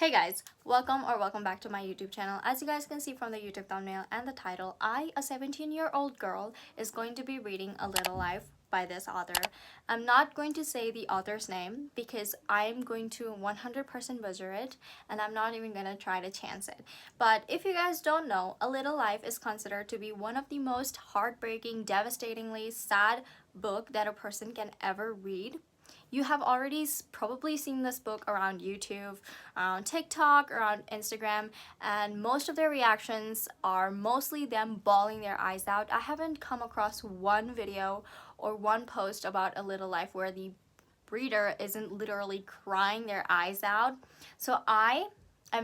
Hey guys, welcome back to my YouTube channel. As you guys can see from the YouTube thumbnail and the title, I, a 17-year-old girl, is going to be reading A Little Life by this author. I'm not going to say the author's name because I'm going to 100% butcher it, and I'm not even going to try to chance it. But if you guys don't know, A Little Life is considered to be one of the most heartbreaking, devastatingly sad book that a person can ever read. You have already probably seen this book around YouTube, around TikTok, around Instagram, and most of their reactions are mostly them bawling their eyes out. I haven't come across one video or one post about A Little Life where the reader isn't literally crying their eyes out. So I'm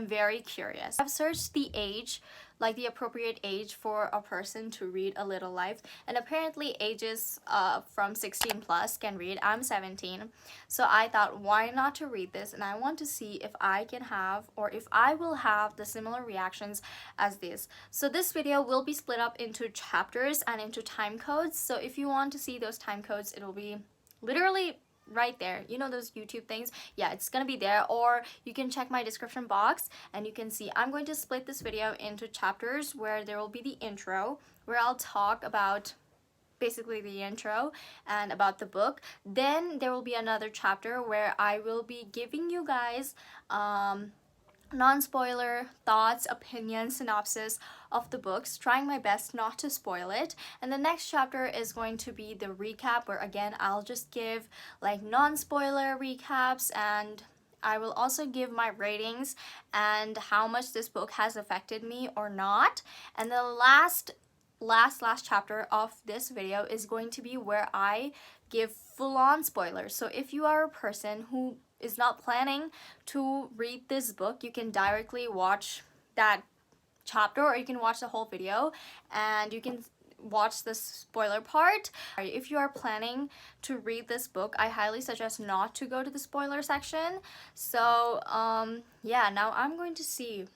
very curious. I've searched the age, like the appropriate age for a person to read A Little Life, and apparently ages from 16 plus can read. I'm 17, so I thought, why not to read this? And I want to see if I can have, or if I will have, the similar reactions as this. So this video will be split up into chapters and into time codes. So if you want to see those time codes, it will be literally right there. You know those YouTube things? Yeah, it's gonna be there, or you can check my description box and you can see I'm going to split this video into chapters where there will be the intro, where I'll talk about basically the intro and about the book. Then there will be another chapter where I will be giving you guys non-spoiler thoughts, opinions, synopsis of the books, trying my best not to spoil it. And the next chapter is going to be the recap, where again I'll just give like non-spoiler recaps, and I will also give my ratings and how much this book has affected me or not. And the last chapter of this video is going to be where I give full-on spoilers. So if you are a person who is not planning to read this book, you can directly watch that chapter, or you can watch the whole video and you can watch the spoiler part. If you are planning to read this book, I highly suggest not to go to the spoiler section. So yeah, now I'm going to see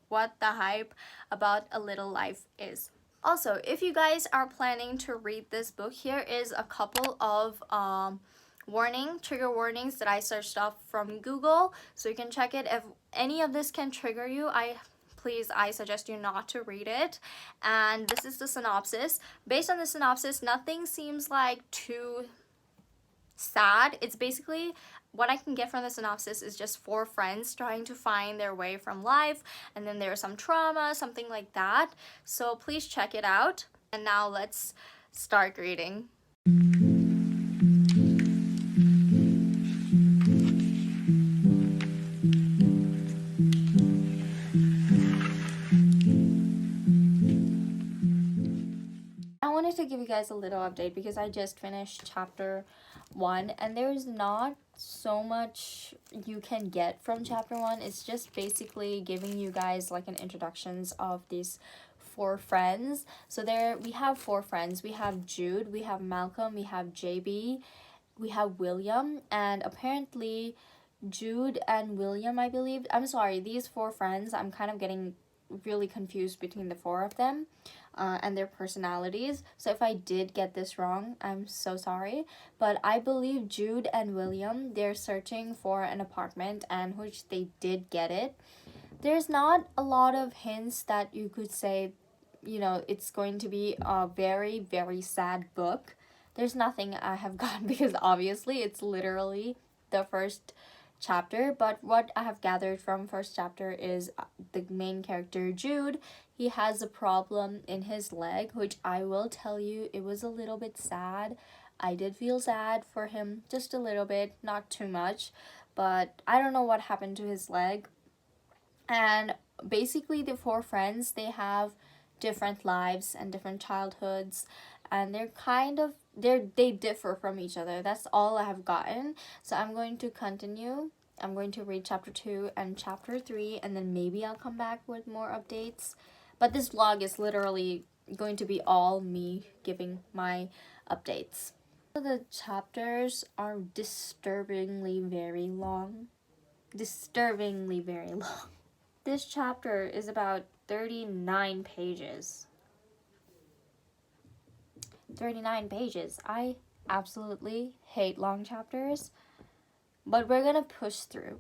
what the hype about A Little Life is. Also, if you guys are planning to read this book, here is a couple of trigger warnings that I searched up from Google, so you can check it. If any of this can trigger you, I suggest you not to read it. And this is the synopsis. Based on the synopsis, nothing seems like too sad. It's basically, what I can get from the synopsis is just 4 friends trying to find their way from life, and then there's some trauma, something like that. So please check it out. And now let's start reading. I wanted to give you guys a little update because I just finished chapter 1, and there's not so much you can get from chapter 1. It's just basically giving you guys like an introductions of these 4 friends. So there we have 4 friends. We have Jude, we have Malcolm, we have JB, we have William, and apparently Jude and William, I believe, I'm sorry, these 4 friends, I'm kind of getting really confused between the 4 of them and their personalities. So if I did get this wrong, I'm so sorry. But I believe Jude and William, they're searching for an apartment, and which they did get it. There's not a lot of hints that you could say, you know, it's going to be a very, very sad book. There's nothing I have gotten because obviously it's literally the first chapter. But what I have gathered from first chapter is the main character Jude, he has a problem in his leg, which I will tell you, it was a little bit sad. I did feel sad for him just a little bit, not too much, but I don't know what happened to his leg. And basically the 4 friends, they have different lives and different childhoods, and they differ from each other. That's all I have gotten. So I'm going to continue. I'm going to read chapter 2 and chapter 3, and then maybe I'll come back with more updates. But this vlog is literally going to be all me giving my updates. The chapters are disturbingly very long. Disturbingly very long. This chapter is about 39 pages. 39 pages. I absolutely hate long chapters, but we're gonna push through.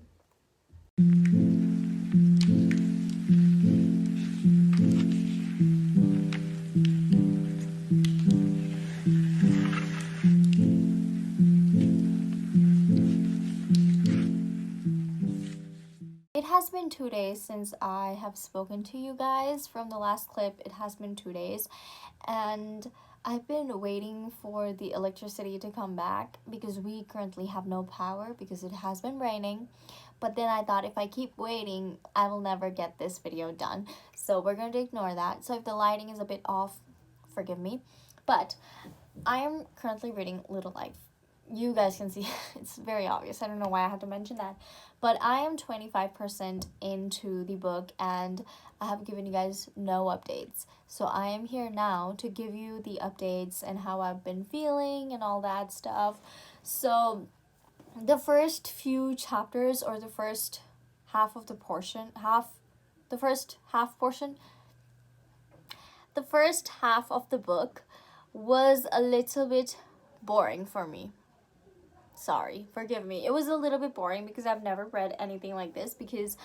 has been 2 days since I have spoken to you guys. From the last clip, it has been 2 days, and I've been waiting for the electricity to come back because we currently have no power because it has been raining. But then I thought if I keep waiting, I will never get this video done. So we're going to ignore that. So if the lighting is a bit off, forgive me. But I am currently reading Little Life. You guys can see it's very obvious. I don't know why I had to mention that. But I am 25% into the book and I have given you guys no updates. So I am here now to give you the updates and how I've been feeling and all that stuff. So the first few chapters, or the first half of the portion, the first half of the book was a little bit boring for me. Sorry, forgive me. It was a little bit boring because I've never read anything like this, because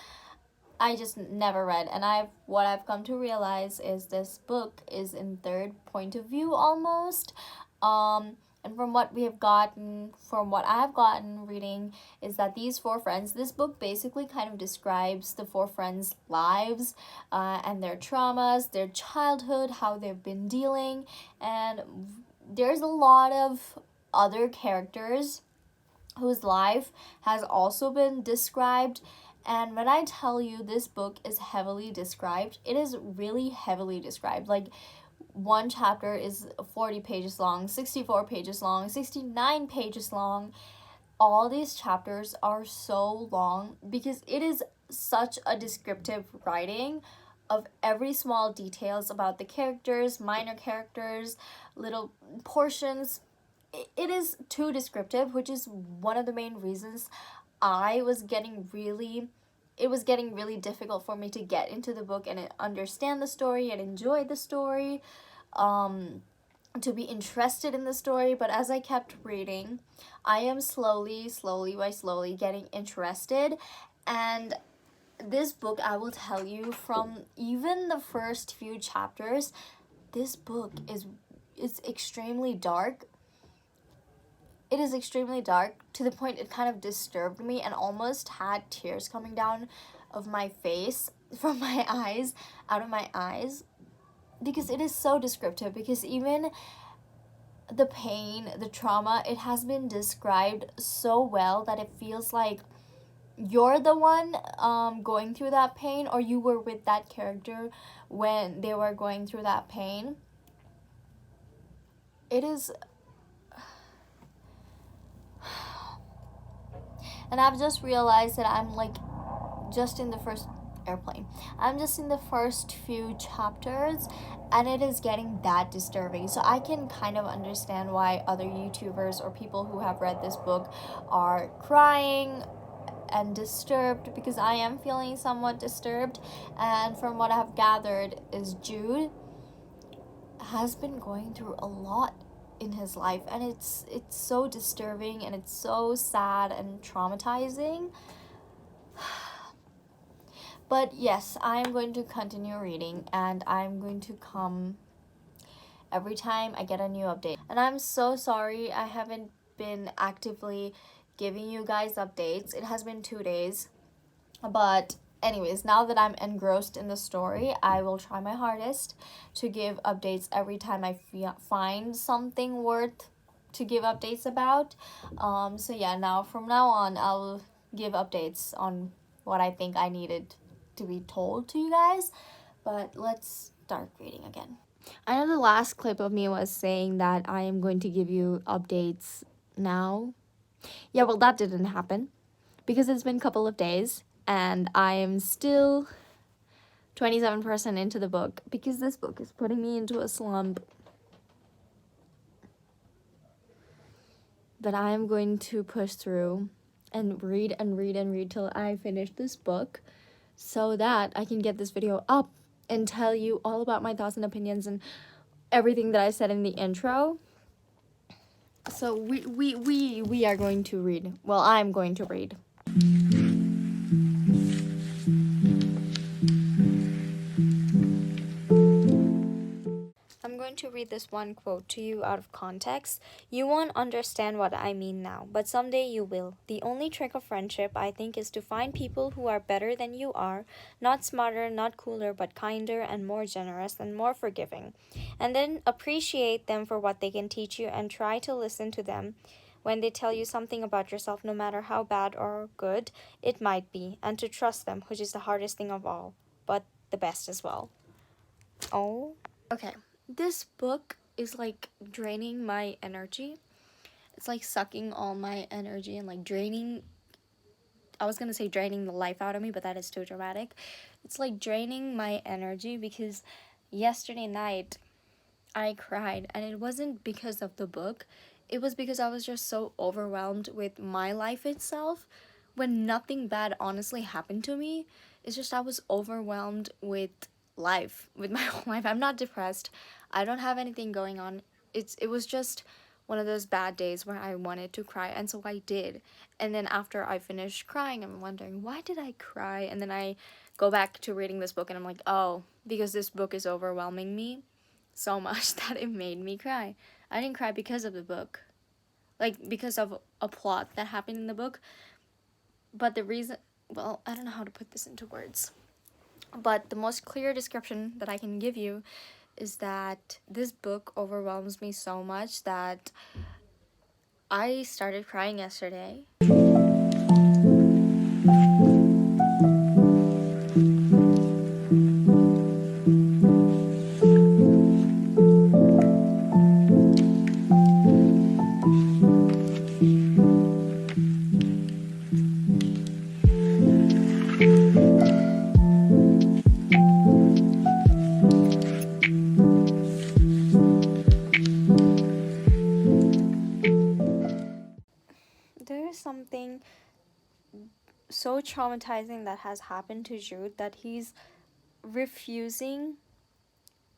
I just never read. And what I've come to realize is this book is in third point of view almost. And from what I have gotten reading, is that these four friends, this book basically kind of describes the four friends' lives and their traumas, their childhood, how they've been dealing. And there's a lot of other characters whose life has also been described. And when I tell you this book is heavily described, it is really heavily described. Like, one chapter is 40 pages long, 64 pages long, 69 pages long. All these chapters are so long because it is such a descriptive writing of every small details about the characters, minor characters, little portions. It is too descriptive, which is one of the main reasons it was getting really difficult for me to get into the book and understand the story and enjoy the story, to be interested in the story. But as I kept reading, I am slowly getting interested. And this book, I will tell you, from even the first few chapters, this book is extremely dark. It is extremely dark to the point it kind of disturbed me and almost had tears coming down of my face, from my eyes, out of my eyes, because it is so descriptive. Because even the pain, the trauma, it has been described so well that it feels like you're the one going through that pain, or you were with that character when they were going through that pain. It is... And I've just realized that I'm just in the first few chapters, and it is getting that disturbing. So I can kind of understand why other YouTubers or people who have read this book are crying and disturbed, because I am feeling somewhat disturbed. And from what I've gathered is Jude has been going through a lot in his life, and it's so disturbing and it's so sad and traumatizing. But yes, I am going to continue reading, and I'm going to come every time I get a new update. And I'm so sorry I haven't been actively giving you guys updates. It has been 2 days, but anyways, now that I'm engrossed in the story, I will try my hardest to give updates every time I find something worth to give updates about. So yeah, from now on, I'll give updates on what I think I needed to be told to you guys. But let's start reading again. I know the last clip of me was saying that I am going to give you updates now. Yeah, well, that didn't happen because it's been a couple of days and I am still 27% into the book because this book is putting me into a slump. But I am going to push through and read till I finish this book, so that I can get this video up and tell you all about my thoughts and opinions and everything that I said in the intro. So we are going to read. Well, I'm going to read. I'm going going to read this one quote to you out of context. You won't understand what I mean now, but someday you will. The only trick of friendship, I think, is to find people who are better than you are, not smarter, not cooler, but kinder and more generous and more forgiving. And then appreciate them for what they can teach you and try to listen to them when they tell you something about yourself, no matter how bad or good it might be, and to trust them, which is the hardest thing of all, but the best as well. Oh. Okay. This book is like draining my energy. It's like sucking all my energy and like draining. I was gonna say draining the life out of me, but that is too dramatic. It's like draining my energy because yesterday night I cried, and it wasn't because of the book. It was because I was just so overwhelmed with my life itself when nothing bad honestly happened to me. It's just I was overwhelmed with life, with my whole life. I'm not depressed. I don't have anything going on. It was just one of those bad days where I wanted to cry, and so I did. And then after I finished crying, I'm wondering, why did I cry? And then I go back to reading this book and I'm like, oh, because this book is overwhelming me so much that it made me cry. I didn't cry because of the book, like because of a plot that happened in the book, but the reason, well, I don't know how to put this into words, but the most clear description that I can give you is that this book overwhelms me so much that I started crying yesterday. There is something so traumatizing that has happened to Jude that he's refusing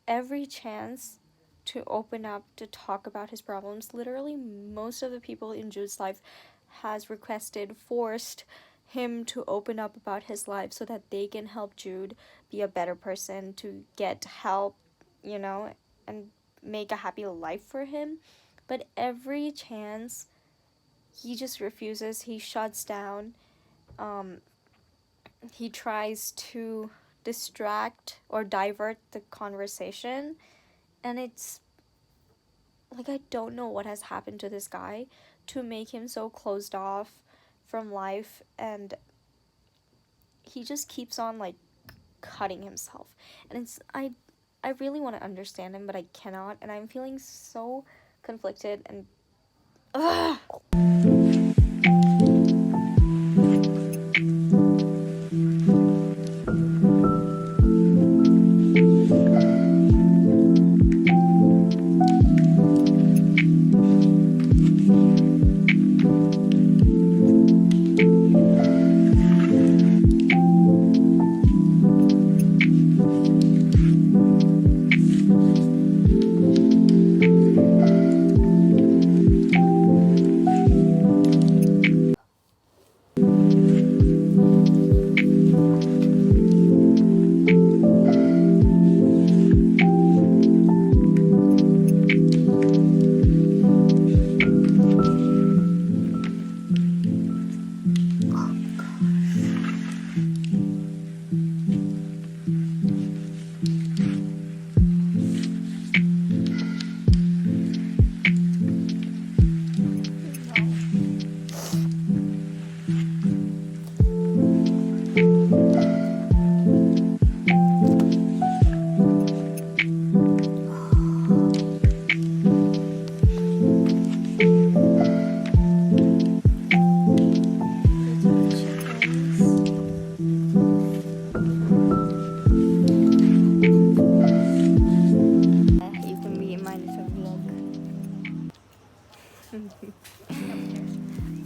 every chance to open up, to talk about his problems. Literally, most of the people in Jude's life has requested, forced him to open up about his life so that they can help Jude be a better person, to get help, you know, and make a happy life for him. But every chance, he just refuses. He shuts down. He tries to distract or divert the conversation, and it's like, I don't know what has happened to this guy to make him so closed off from life, and he just keeps on like cutting himself. And it's I really want to understand him, but I cannot, and I'm feeling so conflicted and ugh.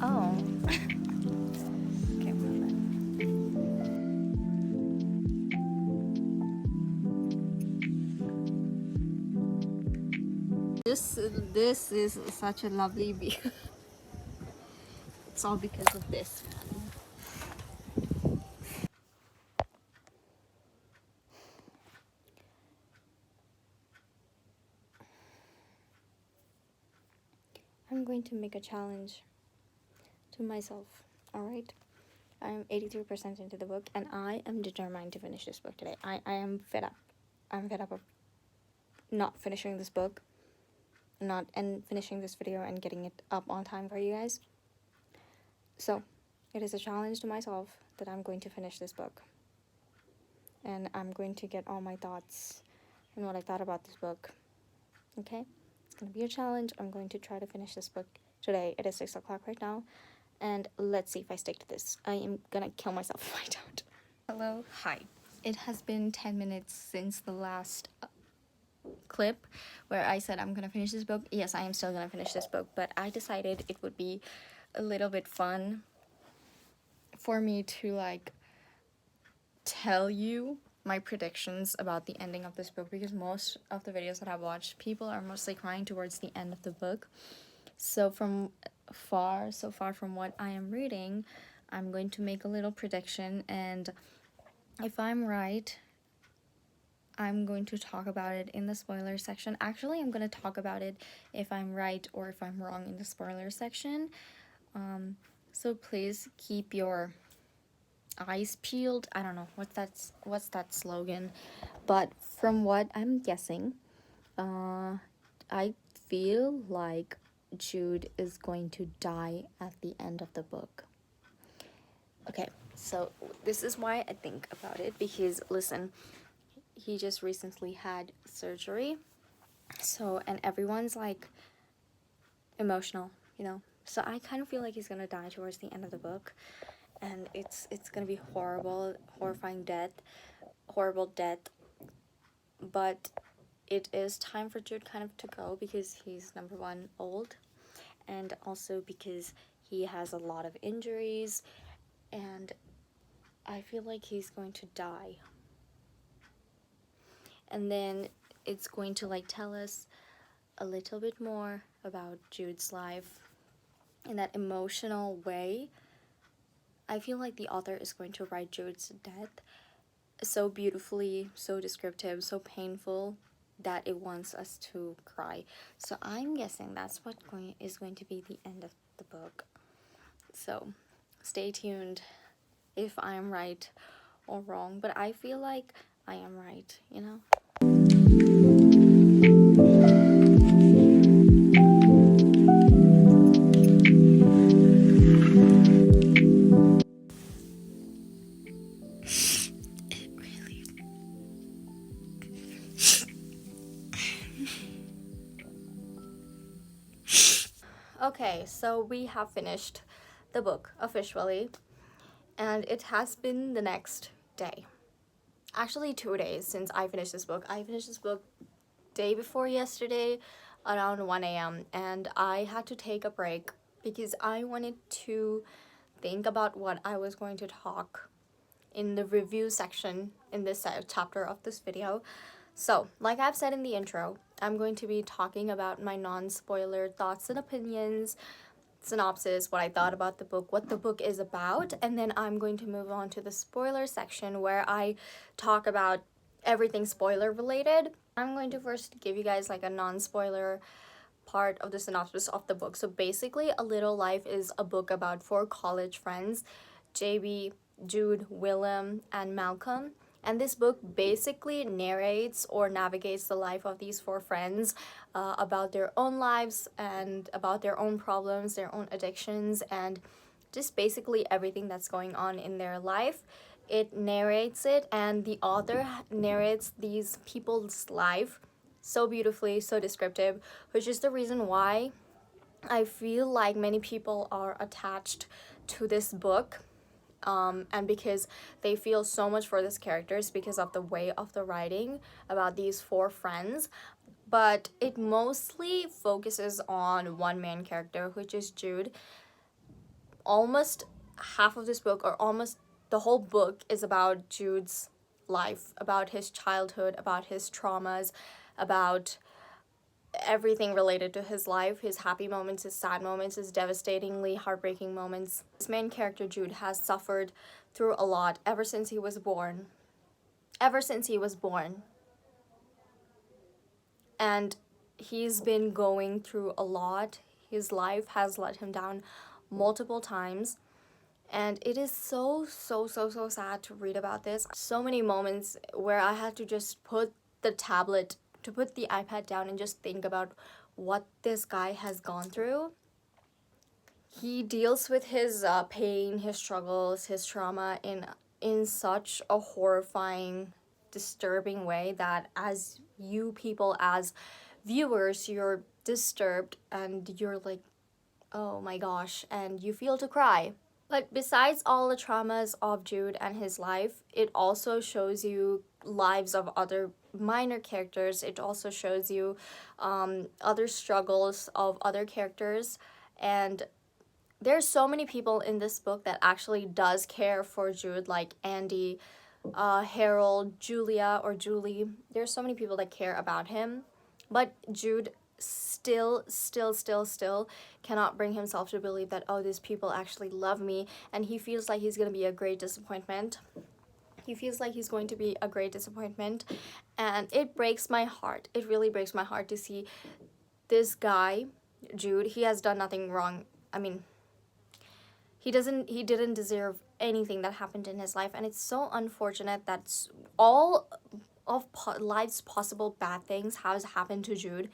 Oh. Okay, this is such a lovely view. It's all because of this, man. going to make a challenge to myself, alright? I'm 83% into the book, and I am determined to finish this book today. I am fed up. I'm fed up of not finishing this book, and finishing this video and getting it up on time for you guys. So, it is a challenge to myself that I'm going to finish this book. And I'm going to get all my thoughts and what I thought about this book. Okay? It's going to be a challenge. I'm going to try to finish this book today. It is 6 o'clock right now. And let's see if I stick to this. I am gonna kill myself if I don't. Hello, hi. It has been 10 minutes since the last clip where I said I'm gonna finish this book. Yes, I am still gonna finish this book, but I decided it would be a little bit fun for me to like tell you my predictions about the ending of this book, because most of the videos that I've watched, people are mostly crying towards the end of the book. So so far from what I am reading, I'm going to make a little prediction, and if I'm right, I'm going to talk about it in the spoiler section. Actually, I'm going to talk about it if I'm right or if I'm wrong in the spoiler section. So please keep your eyes peeled. I don't know what's that slogan, but from what I'm guessing, I feel like Jude is going to die at the end of the book. Okay, so this is why I think about it, because listen, he just recently had surgery, so, and everyone's like emotional, you know, so I kind of feel like he's gonna die towards the end of the book, and it's gonna be horrible, horrifying horrible death, but it is time for Jude kind of to go, because he's, number one, old, and also because he has a lot of injuries, and I feel like he's going to die. And then it's going to like tell us a little bit more about Jude's life in that emotional way. I feel like the author is going to write Jude's death so beautifully, so descriptive, so painful, that it wants us to cry. So I'm guessing that's what is going to be the end of the book. So stay tuned if I'm right or wrong, but I feel like I am right, you know? Okay, so we have finished the book officially, and it has been the next day. Actually 2 days since I finished this book. I finished this book day before yesterday around 1 a.m. and I had to take a break because I wanted to think about what I was going to talk in the review section in this chapter of this video. So, like I've said in the intro, I'm going to be talking about my non-spoiler thoughts and opinions, synopsis, what I thought about the book, what the book is about, and then I'm going to move on to the spoiler section where I talk about everything spoiler related. I'm going to first give you guys like a non-spoiler part of the synopsis of the book. So basically, A Little Life is a book about 4 college friends, JB, Jude, Willem, and Malcolm. And this book basically narrates or navigates the life of these 4 friends about their own lives and about their own problems, their own addictions, and just basically everything that's going on in their life. It narrates it, and the author narrates these people's life so beautifully, so descriptive, which is the reason why I feel like many people are attached to this book. And because they feel so much for these characters because of the way of the writing about these 4 friends, but it mostly focuses on one main character, which is Jude. Almost half of this book, or almost the whole book, is about Jude's life, about his childhood, about his traumas, about everything related to his life, his happy moments, his sad moments, his devastatingly heartbreaking moments. This main character, Jude, has suffered through a lot ever since he was born. And he's been going through a lot. his life has let him down multiple times. And it is so sad to read about this. So many moments where I had to just put the iPad down and just think about what this guy has gone through. He deals with his pain, his struggles, his trauma in such a horrifying, disturbing way that as you people, as viewers, you're disturbed and you're like, oh my gosh, and you feel to cry. But besides all the traumas of Jude and his life, it also shows you lives of other minor characters. It also shows you other struggles of other characters. And there's so many people in this book that actually does care for Jude, like Andy, Harold, Julia, or Julie. There's so many people that care about him. But Jude still cannot bring himself to believe that, oh, these people actually love me, and he feels like he's going to be a great disappointment. He feels like he's going to be a great disappointment, and it breaks my heart. It really breaks my heart to see this guy, Jude. He has done nothing wrong. I mean, he didn't deserve anything that happened in his life, and it's so unfortunate that all of life's possible bad things has happened to Jude,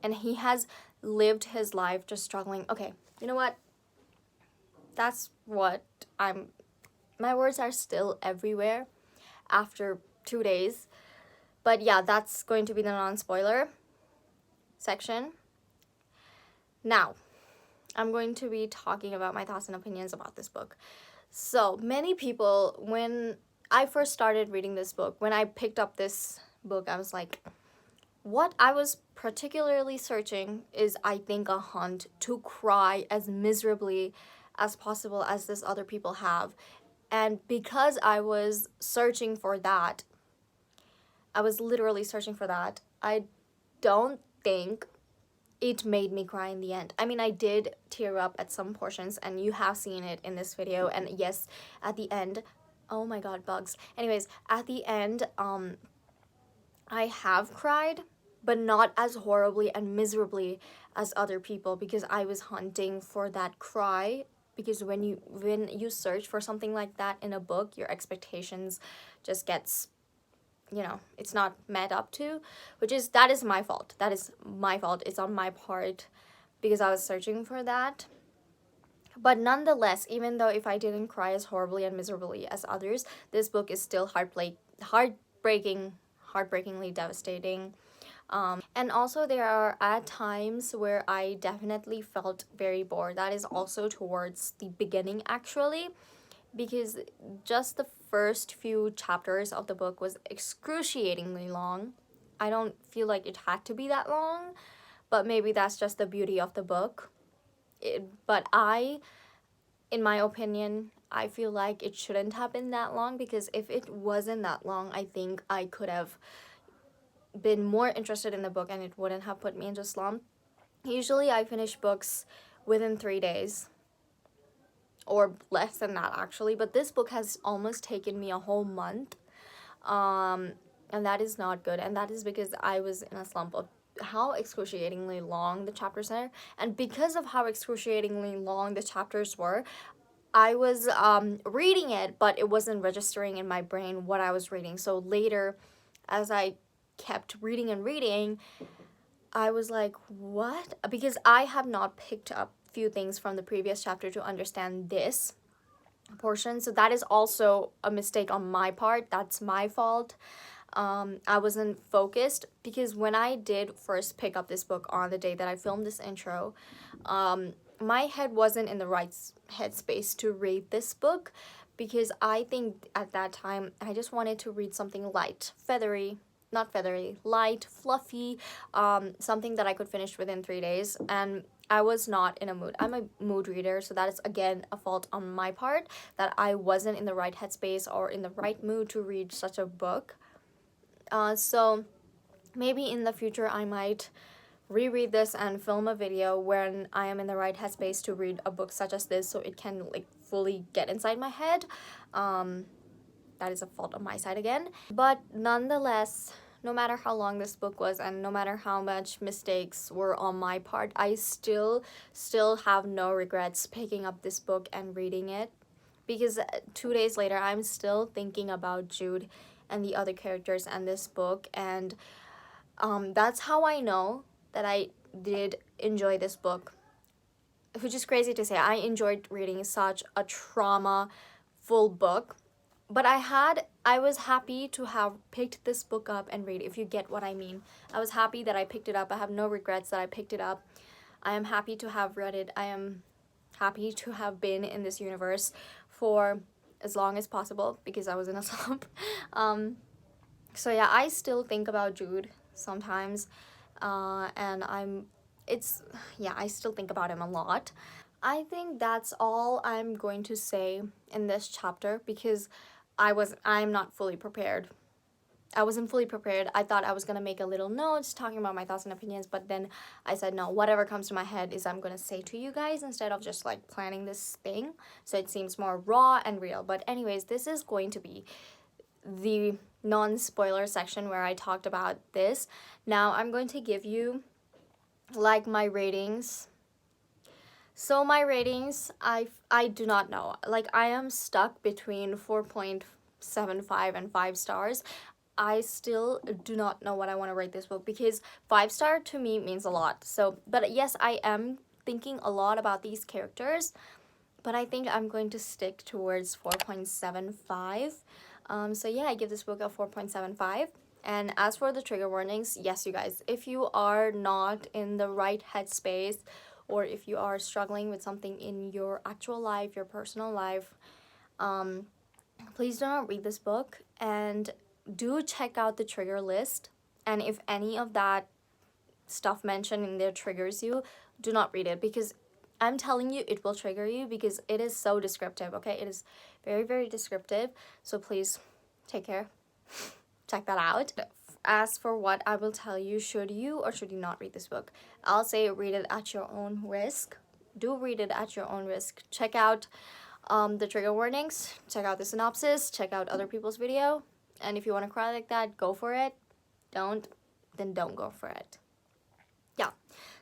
and he has lived his life just struggling. Okay, you know what? That's what my words are still everywhere after 2 days. But yeah, that's going to be the non-spoiler section. Now, I'm going to be talking about my thoughts and opinions about this book. So, many people, when I first started reading this book, when I picked up this book, I was like, what I was particularly searching is, I think, a hunt to cry as miserably as possible as these other people have. And because I was searching for that, I was literally searching for that, I don't think it made me cry in the end. I mean, I did tear up at some portions, and you have seen it in this video. And yes, at the end, oh my god, bugs. Anyways, at the end, I have cried, but not as horribly and miserably as other people, because I was hunting for that cry. Because when you search for something like that in a book, your expectations just gets, you know, it's not met up to, that is my fault. That is my fault. It's on my part, because I was searching for that. But nonetheless, even though if I didn't cry as horribly and miserably as others, this book is still heartbreakingly devastating. And also there are at times where I definitely felt very bored. That is also towards the beginning, actually, because just the first few chapters of the book was excruciatingly long. I don't feel like it had to be that long, but maybe that's just the beauty of the book. But in my opinion, I feel like it shouldn't have been that long, because if it wasn't that long, I think I could have been more interested in the book and it wouldn't have put me into slump. Usually I finish books within 3 days, or less than that actually, but this book has almost taken me a whole month, and that is not good, and that is because I was in a slump of how excruciatingly long the chapters are. And because of how excruciatingly long the chapters were, I was reading it, but it wasn't registering in my brain what I was reading. So later, as I kept reading and reading, I was like, what? Because I have not picked up few things from the previous chapter to understand this portion. So that is also a mistake on my part. That's my fault. I wasn't focused, because when I did first pick up this book on the day that I filmed this intro, my head wasn't in the right headspace to read this book, because I think at that time I just wanted to read something light, light, fluffy, something that I could finish within 3 days, and I was not in a mood. I'm a mood reader, so that is again a fault on my part, that I wasn't in the right headspace or in the right mood to read such a book. So maybe in the future I might reread this and film a video when I am in the right headspace to read a book such as this, so it can like fully get inside my head. That is a fault on my side again. But nonetheless, no matter how long this book was and no matter how much mistakes were on my part, I still have no regrets picking up this book and reading it, because 2 days later I'm still thinking about Jude and the other characters and this book. And that's how I know that I did enjoy this book, which is crazy to say. I enjoyed reading such a trauma full book, but I was happy to have picked this book up and read, if you get what I mean. I was happy that I picked it up. I have no regrets that I picked it up. I am happy to have read it. I am happy to have been in this universe for as long as possible, because I was in a slump. So yeah, I still think about Jude sometimes, and I still think about him a lot. I think that's all I'm going to say in this chapter, because I'm not fully prepared. I wasn't fully prepared. I thought I was gonna make a little notes talking about my thoughts and opinions, but then I said no, whatever comes to my head is I'm gonna say to you guys, instead of just like planning this thing so it seems more raw and real. But anyways, this is going to be the non-spoiler section where I talked about this. Now I'm going to give you like my ratings. So my ratings, I do not know. Like, I am stuck between 4.75 and 5 stars. I still do not know what I want to rate this book, because 5-star to me means a lot. So, but yes, I am thinking a lot about these characters, but I think I'm going to stick towards 4.75. So yeah, I give this book a 4.75. And as for the trigger warnings, yes, you guys, if you are not in the right headspace, or if you are struggling with something in your actual life, your personal life, please do not read this book, and do check out the trigger list. And if any of that stuff mentioned in there triggers you, do not read it, because I'm telling you it will trigger you, because it is so descriptive, okay? It is very, very descriptive. So please take care. Check that out. As for what I will tell you, should you or should you not read this book, I'll say read it at your own risk. Do read it at your own risk. Check out the trigger warnings, check out the synopsis, check out other people's video, and if you want to cry like that, go for it. Don't, then don't go for it. Yeah,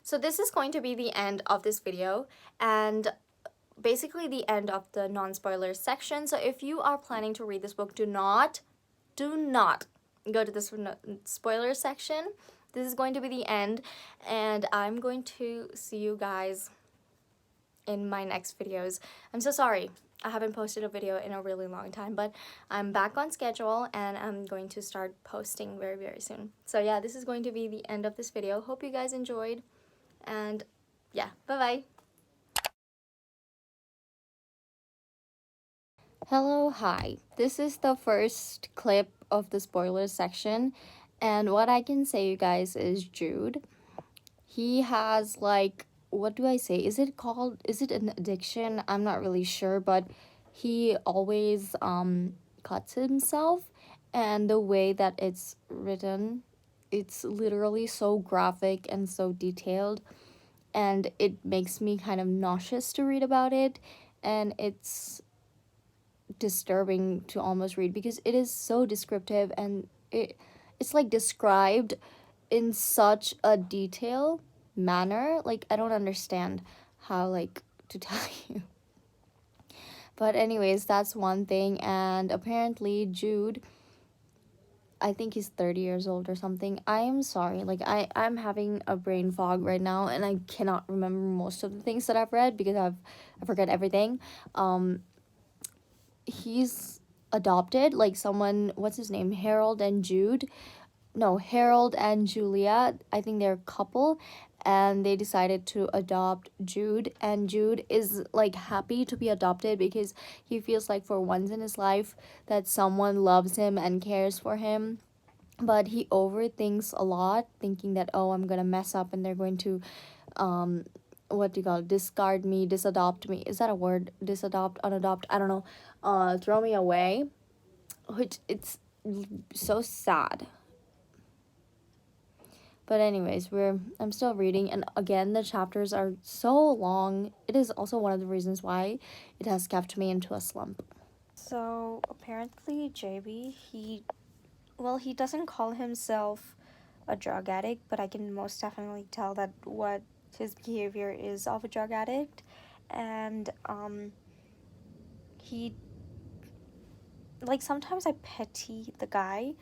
so this is going to be the end of this video, and basically the end of the non-spoiler section. So if you are planning to read this book, do not go to this spoiler section. This is going to be the end, and I'm going to see you guys in my next videos. I'm so sorry I haven't posted a video in a really long time, but I'm back on schedule and I'm going to start posting very, very soon. So yeah, this is going to be the end of this video. Hope you guys enjoyed, and yeah, bye-bye. Hello, hi. This is the first clip of the spoilers section, and what I can say, you guys, is Jude. He has, like, what do I say? Is it an addiction? I'm not really sure, but he always cuts himself, and the way that it's written, it's literally so graphic and so detailed, and it makes me kind of nauseous to read about it, and it's disturbing to almost read, because it is so descriptive, and it's like described in such a detailed manner. Like, I don't understand how, like, to tell you. But anyways, that's one thing. And apparently Jude, I think he's 30 years old or something. I am sorry, like, I'm having a brain fog right now, and I cannot remember most of the things that I've read, because I forget everything. He's adopted, like, someone, what's his name, Harold and Julia, I think they're a couple, and they decided to adopt Jude, and Jude is, like, happy to be adopted, because he feels like for once in his life that someone loves him and cares for him. But he overthinks a lot, thinking that, oh, I'm gonna mess up and they're going to what do you call it, discard me, disadopt me, is that a word, disadopt, unadopt, I don't know, throw me away, which it's so sad. But anyways, I'm still reading, and again, the chapters are so long. It is also one of the reasons why it has kept me into a slump. So apparently JB, he well, he doesn't call himself a drug addict, but I can most definitely tell that what his behavior is of a drug addict. And he, like, sometimes I pity the guy,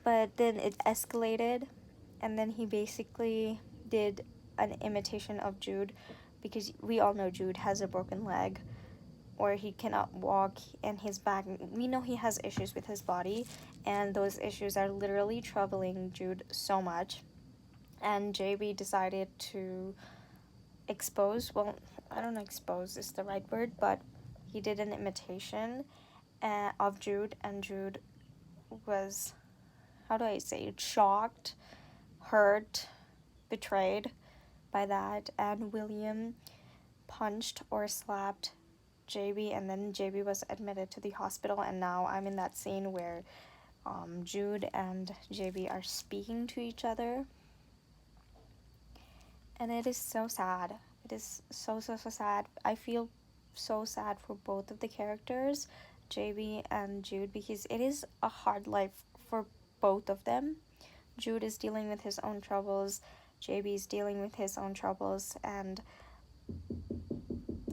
but then it escalated, and then he basically did an imitation of Jude, because we all know Jude has a broken leg, or he cannot walk, and his back, we know he has issues with his body, and those issues are literally troubling Jude so much. And JB decided to expose, well, I don't know, expose is the right word, but he did an imitation of Jude, and Jude was, how do I say it, shocked, hurt, betrayed by that, and William punched or slapped JB, and then JB was admitted to the hospital, and now I'm in that scene where Jude and JB are speaking to each other, and it is so sad. It is so sad. I feel so sad for both of the characters, JB and Jude, because it is a hard life for both of them. Jude is dealing with his own troubles, JB is dealing with his own troubles, and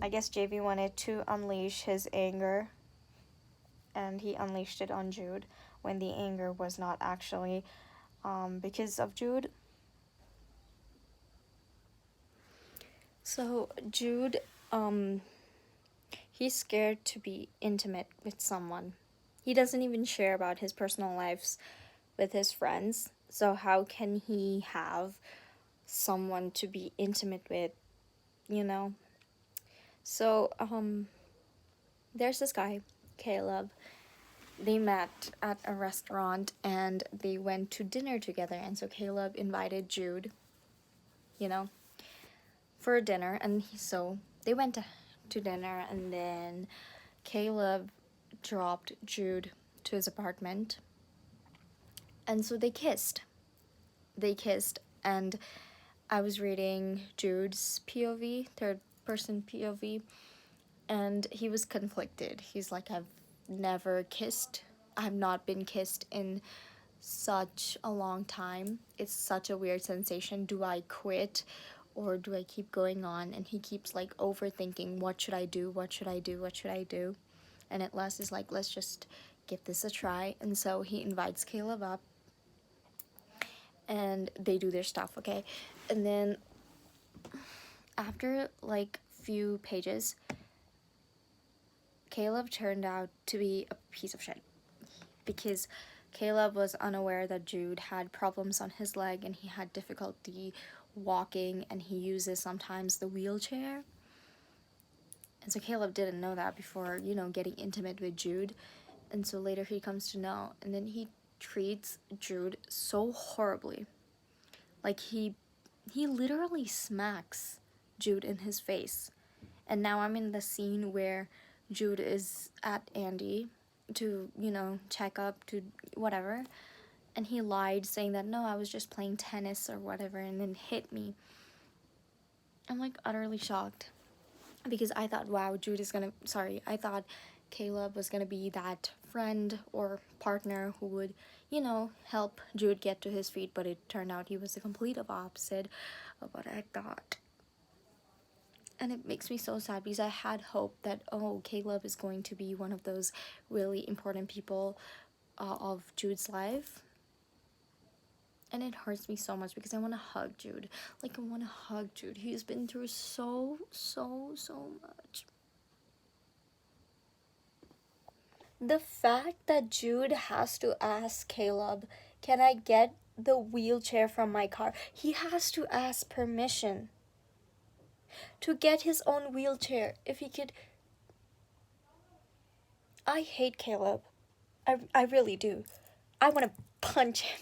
I guess JB wanted to unleash his anger, and he unleashed it on Jude when the anger was not actually because of Jude. So Jude, he's scared to be intimate with someone. He doesn't even share about his personal lives with his friends. So how can he have someone to be intimate with, you know? So, there's this guy, Caleb. They met at a restaurant and they went to dinner together. And so Caleb invited Jude, for dinner. And so they went to dinner, and then Caleb dropped Jude to his apartment. And so they kissed. And I was reading Jude's POV, third person POV, and he was conflicted. He's like, I've not been kissed in such a long time. It's such a weird sensation. Do I quit or do I keep going on? And he keeps like overthinking, what should I do? And at last is like, let's just give this a try. And so he invites Caleb up and they do their stuff, okay? And then after like few pages, Caleb turned out to be a piece of shit, because Caleb was unaware that Jude had problems on his leg and he had difficulty walking, and he uses sometimes the wheelchair. And so Caleb didn't know that before, getting intimate with Jude. And so later he comes to know, and then he treats Jude so horribly. Like he literally smacks Jude in his face. And now I'm in the scene where Jude is at Andy to, check up, to whatever. And he lied, saying that, no, I was just playing tennis or whatever, and then hit me. I'm like utterly shocked, because I thought, wow, I thought Caleb was gonna be that friend or partner who would, help Jude get to his feet, but it turned out he was the complete opposite of what I thought. And it makes me so sad, because I had hope that, Caleb is going to be one of those really important people of Jude's life. And it hurts me so much, because I want to hug Jude. Like, I want to hug Jude. He's been through so much. The fact that Jude has to ask Caleb, can I get the wheelchair from my car? He has to ask permission to get his own wheelchair. If he could... I hate Caleb. I really do. I want to punch him.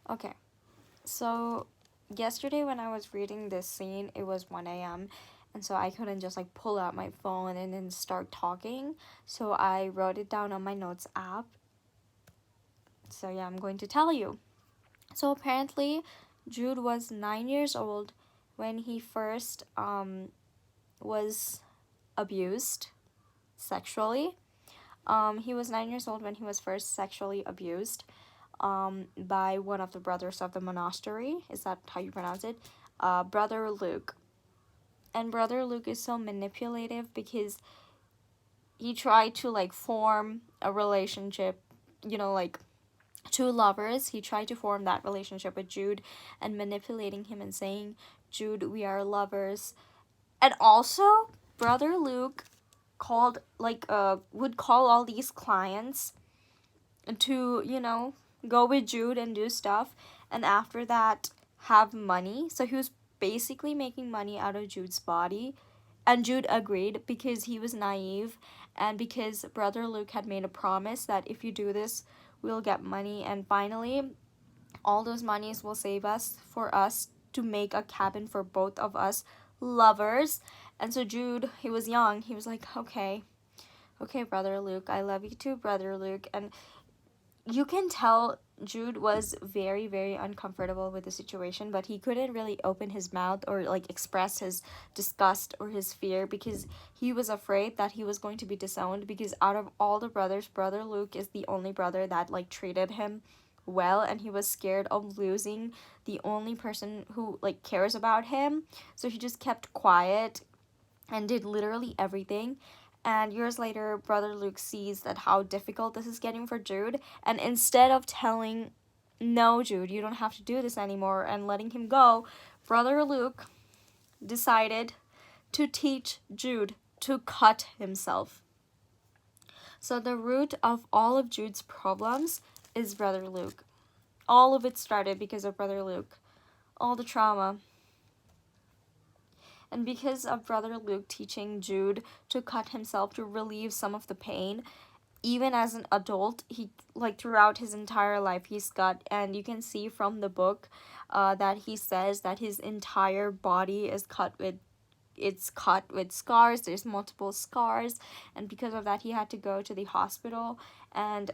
Okay, so yesterday when I was reading this scene, it was 1 a.m. and so I couldn't just like pull out my phone and then start talking. So I wrote it down on my notes app. So yeah, I'm going to tell you. So apparently, Jude was 9 years old when he first was abused sexually. He was 9 years old when he was first sexually abused by one of the brothers of the monastery. Is that how you pronounce it? Brother Luke. And Brother Luke is so manipulative because he tried to like form a relationship, you know, like two lovers. He tried to form that relationship with Jude and manipulating him and saying, Jude, we are lovers. And also, Brother Luke would call all these clients to, you know, go with Jude and do stuff, and after that have money. So he was basically making money out of Jude's body, and Jude agreed because he was naive and because Brother Luke had made a promise that if you do this, we'll get money, and finally all those monies will save us for us to make a cabin for both of us lovers. And so Jude, he was young, he was like, okay, Brother Luke, I love you too, Brother Luke. And you can tell Jude was very, very uncomfortable with the situation, but he couldn't really open his mouth or like express his disgust or his fear because he was afraid that he was going to be disowned, because out of all the brothers, Brother Luke is the only brother that like treated him well, and he was scared of losing the only person who like cares about him. So he just kept quiet and did literally everything. And years later, Brother Luke sees that how difficult this is getting for Jude, and instead of telling, no, Jude, you don't have to do this anymore, and letting him go, Brother Luke decided to teach Jude to cut himself. So the root of all of Jude's problems is Brother Luke. All of it started because of Brother Luke. All the trauma. And because of Brother Luke teaching Jude to cut himself to relieve some of the pain, even as an adult, he like throughout his entire life he's cut, and you can see from the book that he says that his entire body is cut with scars. There's multiple scars, and because of that he had to go to the hospital, and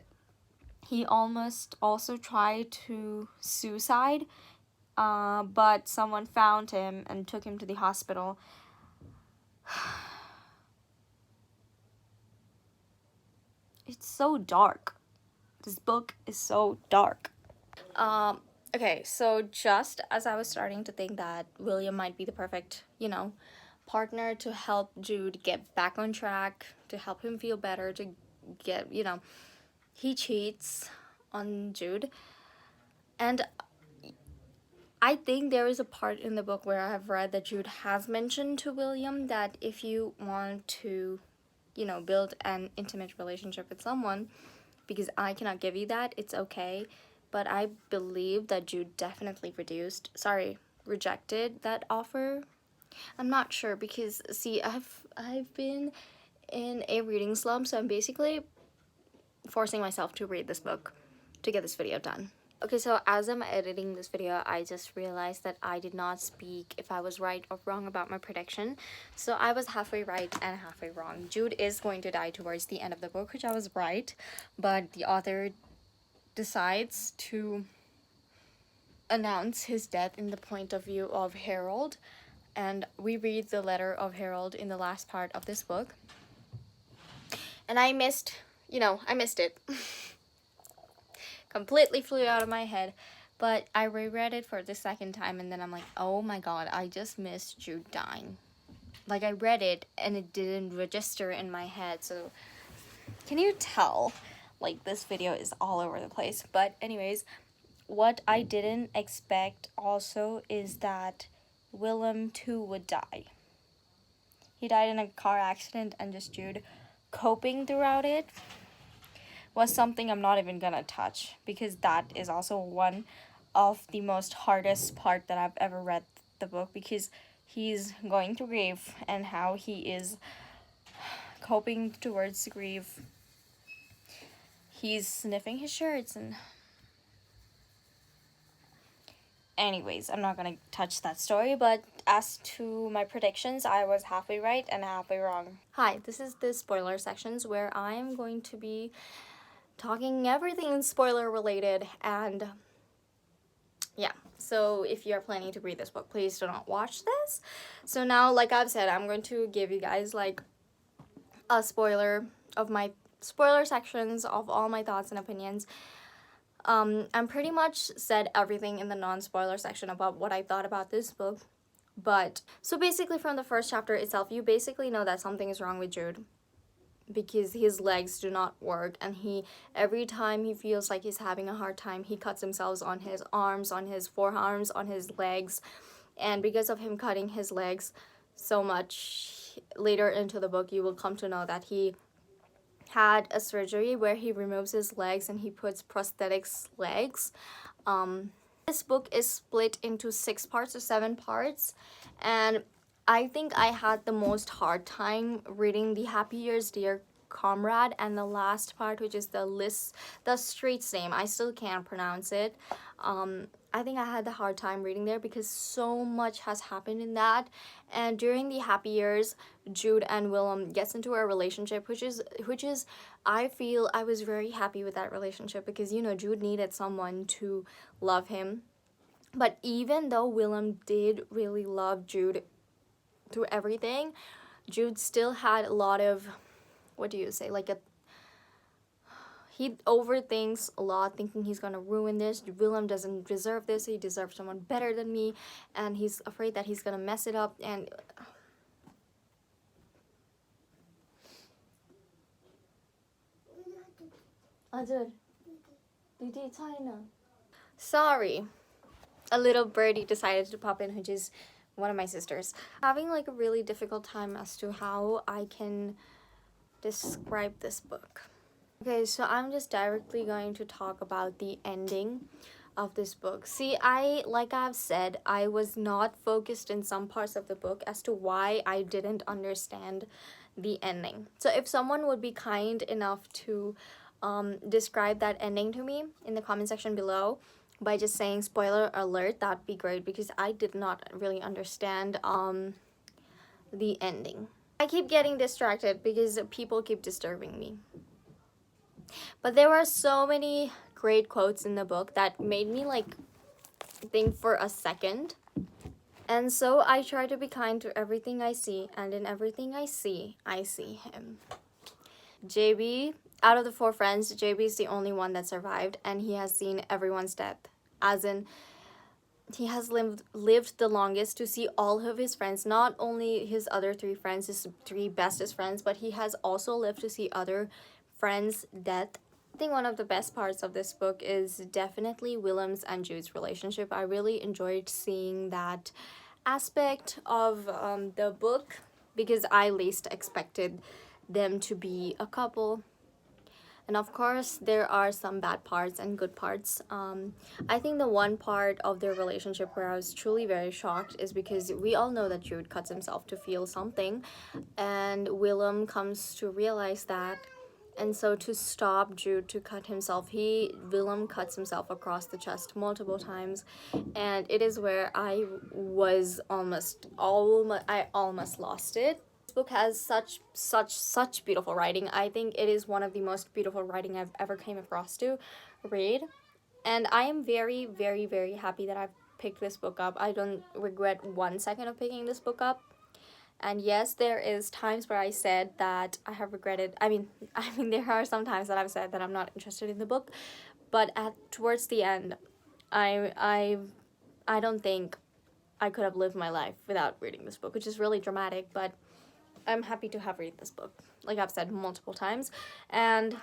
he almost also tried to suicide. But someone found him and took him to the hospital. It's so dark. This book is so dark. Okay, so just as I was starting to think that William might be the perfect, you know, partner to help Jude get back on track, to help him feel better, to get, you know, he cheats on Jude. And I think there is a part in the book where I have read that Jude has mentioned to William that if you want to, you know, build an intimate relationship with someone, because I cannot give you that, it's okay. But I believe that Jude definitely rejected that offer. I'm not sure because, see, I've been in a reading slump, so I'm basically forcing myself to read this book to get this video done. Okay, so as I'm editing this video, I just realized that I did not speak if I was right or wrong about my prediction. So I was halfway right and halfway wrong. Jude is going to die towards the end of the book, which I was right, but the author decides to announce his death in the point of view of Harold, and we read the letter of Harold in the last part of this book. And I missed it. Completely flew out of my head, but I reread it for the second time, and then I'm like, oh my god, I just missed Jude dying. Like, I read it and it didn't register in my head. So can you tell, like, this video is all over the place? But anyways, what I didn't expect also is that Willem too would die. He died in a car accident, and just Jude coping throughout it was something I'm not even gonna touch, because that is also one of the most hardest part that I've ever read the book, because he's going through grief and how he is coping towards grief. He's sniffing his shirts and anyways, I'm not gonna touch that story. But as to my predictions, I was halfway right and halfway wrong. Hi, this is the spoiler sections where I'm going to be talking everything spoiler related, and yeah, so if you're planning to read this book, please do not watch this. So now, like I've said, I'm going to give you guys like a spoiler of my spoiler sections of all my thoughts and opinions. I'm pretty much said everything in the non-spoiler section about what I thought about this book. But so basically from the first chapter itself, you basically know that something is wrong with Jude, because his legs do not work, and every time he feels like he's having a hard time, he cuts himself on his arms, on his forearms, on his legs. And because of him cutting his legs so much, later into the book you will come to know that he had a surgery where he removes his legs and he puts prosthetics legs. This book is split into 6 parts or 7 parts, and I think I had the most hard time reading the Happy Years Dear Comrade and the last part, which is the street's name. I still can't pronounce it. I think I had the hard time reading there because so much has happened in that. And during the Happy Years, Jude and Willem gets into a relationship, which is I feel I was very happy with that relationship, because you know, Jude needed someone to love him. But even though Willem did really love Jude through everything, Jude still had a lot of, what do you say, like he overthinks a lot, thinking he's gonna ruin this. Willem doesn't deserve this, he deserves someone better than me, and he's afraid that he's gonna mess it up. And sorry, a little birdie decided to pop in, which is one of my sisters. Having like a really difficult time as to how I can describe this book. Okay, so I'm just directly going to talk about the ending of this book. See, like I've said, I was not focused in some parts of the book as to why I didn't understand the ending. So if someone would be kind enough to describe that ending to me in the comment section below by just saying spoiler alert, that'd be great, because I did not really understand the ending. I keep getting distracted because people keep disturbing me. But there were so many great quotes in the book that made me like think for a second. And so I try to be kind to everything I see, and in everything I see him. JB, out of the 4 friends, JB is the only one that survived, and he has seen everyone's death. As in, he has lived the longest to see all of his friends, not only his other 3 friends, his 3 bestest friends, but he has also lived to see other friends' death. I think one of the best parts of this book is definitely Willem's and Jude's relationship. I really enjoyed seeing that aspect of the book, because I least expected them to be a couple. And of course, there are some bad parts and good parts. I think the one part of their relationship where I was truly very shocked is because we all know that Jude cuts himself to feel something, and Willem comes to realize that. And so to stop Jude to cut himself, Willem cuts himself across the chest multiple times, and it is where I almost lost it. This book has such beautiful writing. I think it is one of the most beautiful writing I've ever came across to read, and I am very, very, very happy that I've picked this book up. I don't regret 1 second of picking this book up. And yes, there is times where I said that I have regretted. I mean, there are some times that I've said that I'm not interested in the book, but towards the end, I don't think I could have lived my life without reading this book, which is really dramatic, but I'm happy to have read this book, like I've said multiple times. And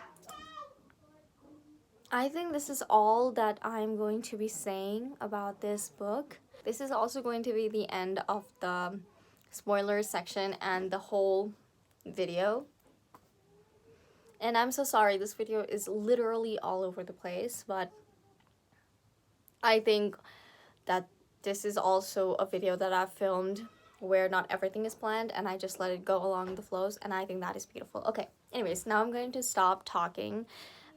I think this is all that I'm going to be saying about this book. This is also going to be the end of the spoilers section and the whole video. And I'm so sorry, this video is literally all over the place, but I think that this is also a video that I've filmed where not everything is planned and I just let it go along the flows, and I think that is beautiful. Okay, anyways, now I'm going to stop talking.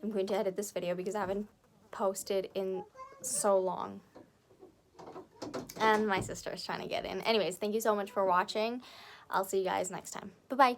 I'm going to edit this video because I haven't posted in so long. And my sister is trying to get in. Anyways, thank you so much for watching. I'll see you guys next time. Bye-bye.